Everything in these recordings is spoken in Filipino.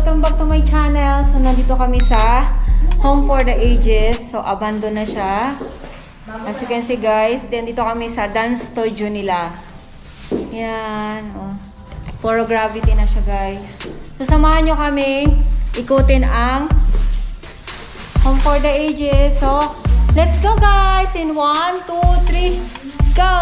welcome back to my channel. So, nandito kami sa Home for the Ages. So, abandon na siya. As you can see, guys, then dito kami sa dance studio nila. Yan. Oh. Puro gravity na siya, guys. So, samahan nyo kami ikutin ang Home for the Ages. So, let's go, guys. In 1, 2, 3, go!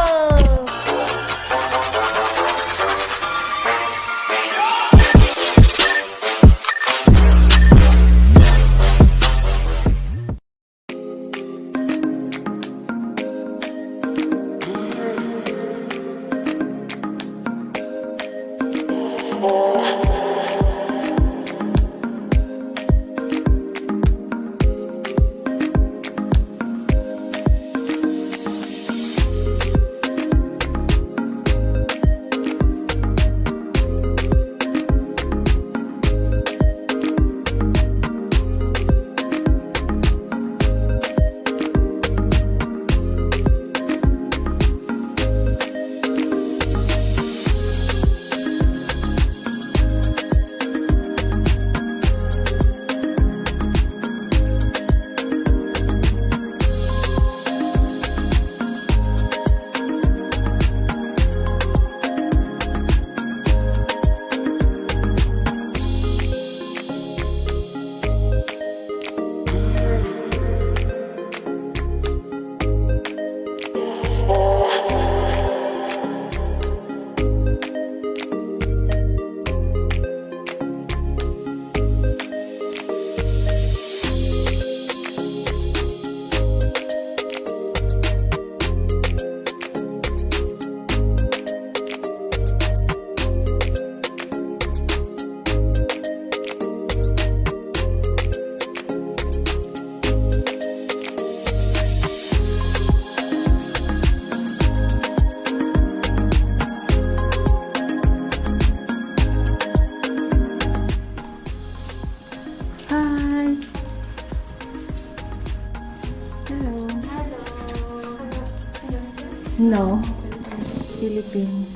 No, Philippines.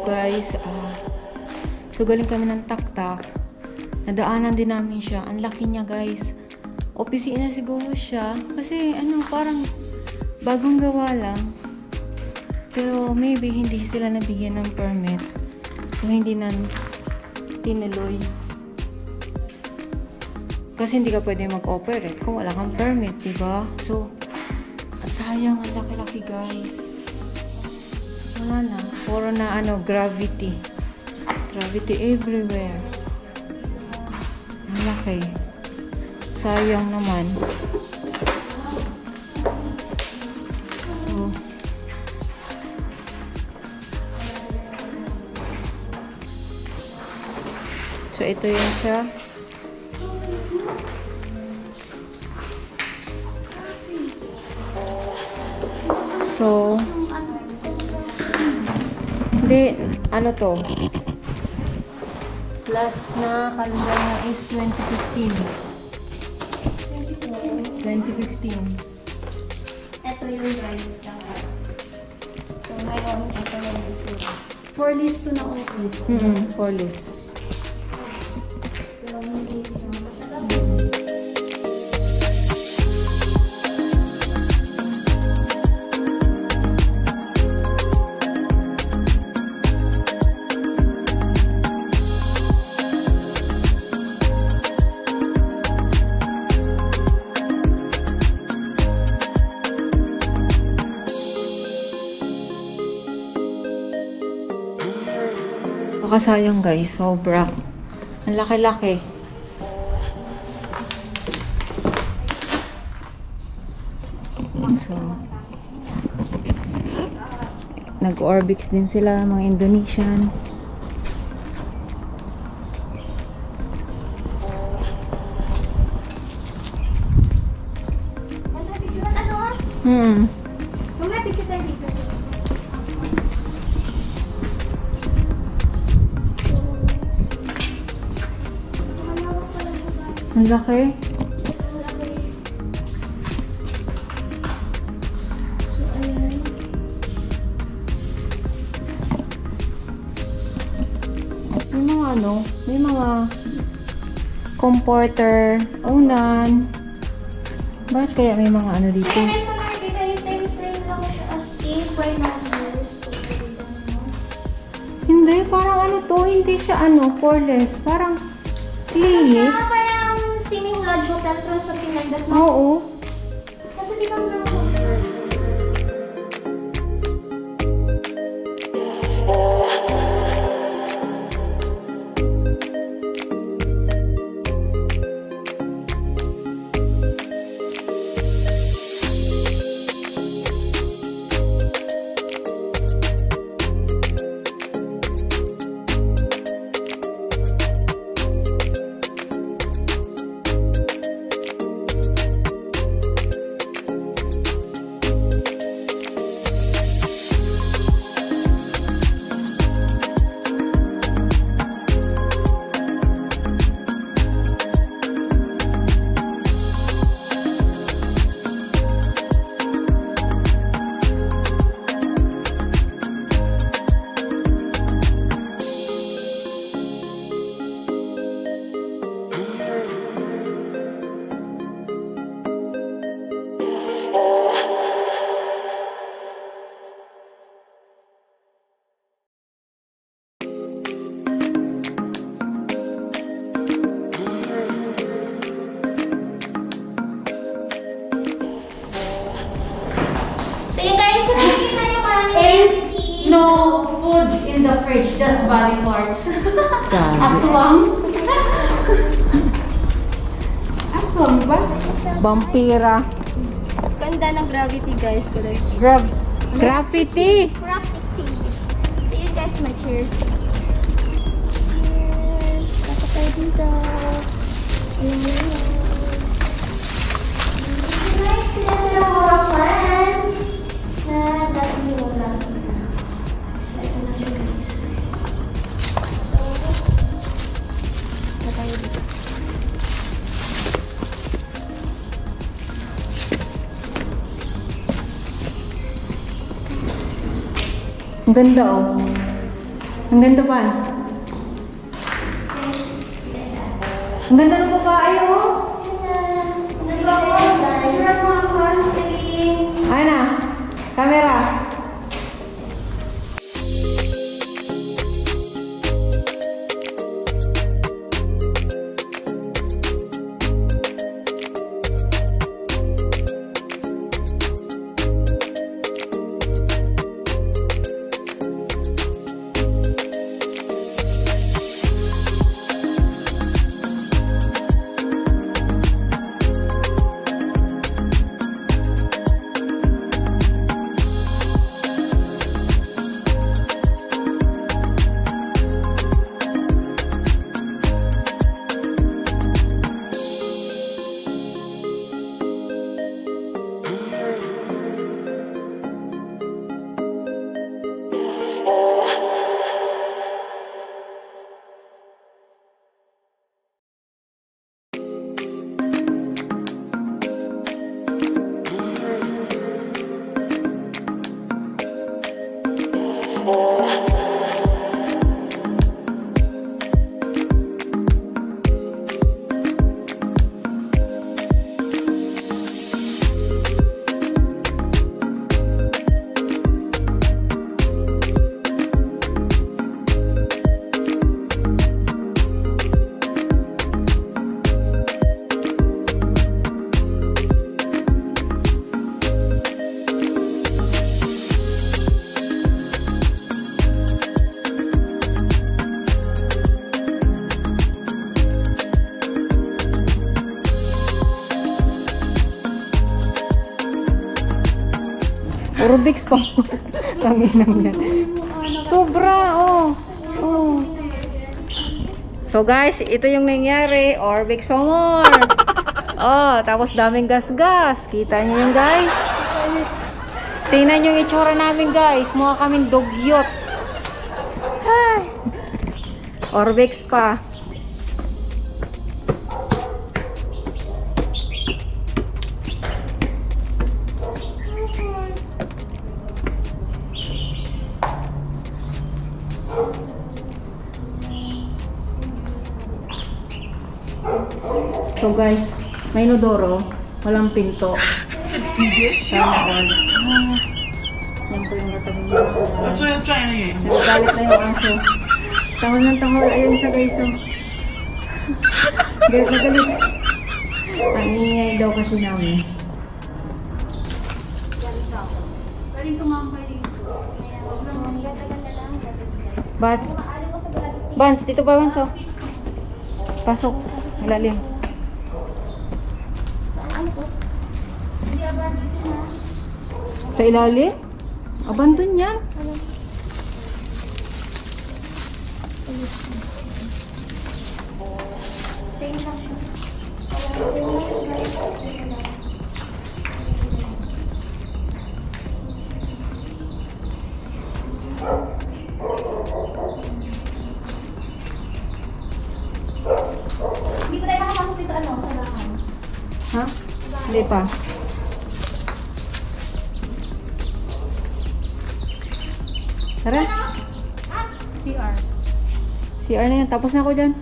Guys, so galing kami ng tak-tak. Nadaanan din namin siya. Ang laki niya, guys. Opisina siguro siya. Kasi, parang bagong gawa lang. Pero, maybe, hindi sila nabigyan ng permit. So, hindi na tinuloy. Kasi, hindi ka pwede mag-operate kung wala kang permit, diba? So, sayang. Ang laki-laki, guys. Wala na. Puro na, gravity. Gravity everywhere. Laki. Sayang naman. So ito yun siya. So, hindi, to? Plus na kalendar na is 2015. 2015. Ito yung guys. So, mayroon ito lang dito. 4 list to na office. 4 list. Sayang guys, sobra. Ang laki-laki. So, nag-orbix din sila, mga Indonesian. Mga picture tayo dito. Ang laki. So, ayan. May mga ano, may mga comforter, unan. Bakit kaya may mga ano dito? Ay, guys, kung nakikita yung same lang siya as in for numbers. So, Hindi, parang ano to, hindi siya ano, poreless. Parang clinic. siya parang swimming lodge hotel pero sa Pinay. Oo. Kasi di ba na So yun guys, so nakikita niyo maraming amenities. No food in the fridge, just body parts. Grabe. Aswang. Aswang ba? Vampira. Ganda ng gravity guys. Graffiti. Gravity. So yun guys, my chairs. Cheers. Kakapay dito. Guys, sila sa mga plan. Na dati hindi mo lang. So ito na siya guys. Kakapay dito. Ang ganda oh. Ang ganda, Pans. Ang ganda ng babae oh. Ay na. Camera. Rubik's pa. Tanginang yan. Sobra, oh. Oh. So guys, ito yung nangyari. Orbix more. Oh, tapos daming gas-gas. Kita niyo yun guys? Tingnan yung itsura namin guys. Mukha kaming dugyot. Ay. Orbix pa. So guys, may inodoro, walang pinto. Sana all. Yan po yung katabi mo. Nagagalit na yung aso. Tahol ng tahol. Ayun siya guys. So. Galit na galit. Ang ingay daw kasi namin. Galing tumambay dito. Bans. Bans, dito pa Bans oh. Pasok. Malalim. Sa ilalim? Abandon yan. Same lang siya. Hindi pa tayo nakapasok dito sa bahay. Ha? Hindi pa. Tara. CR. CR na yan. Tapos na ako dyan.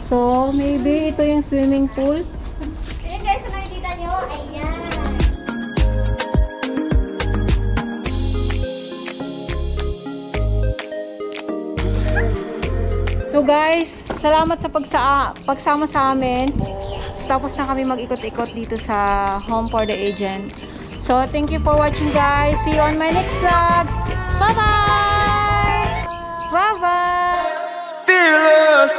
So, maybe ito yung swimming pool. Ayan guys, kung nakikita nyo, ayan. So guys, salamat sa pagsama sa amin. Tapos na kami mag-ikot-ikot dito sa Home for the Agent. So, thank you for watching guys. See you on my next vlog. Bye-bye! Bye-bye! Fearless.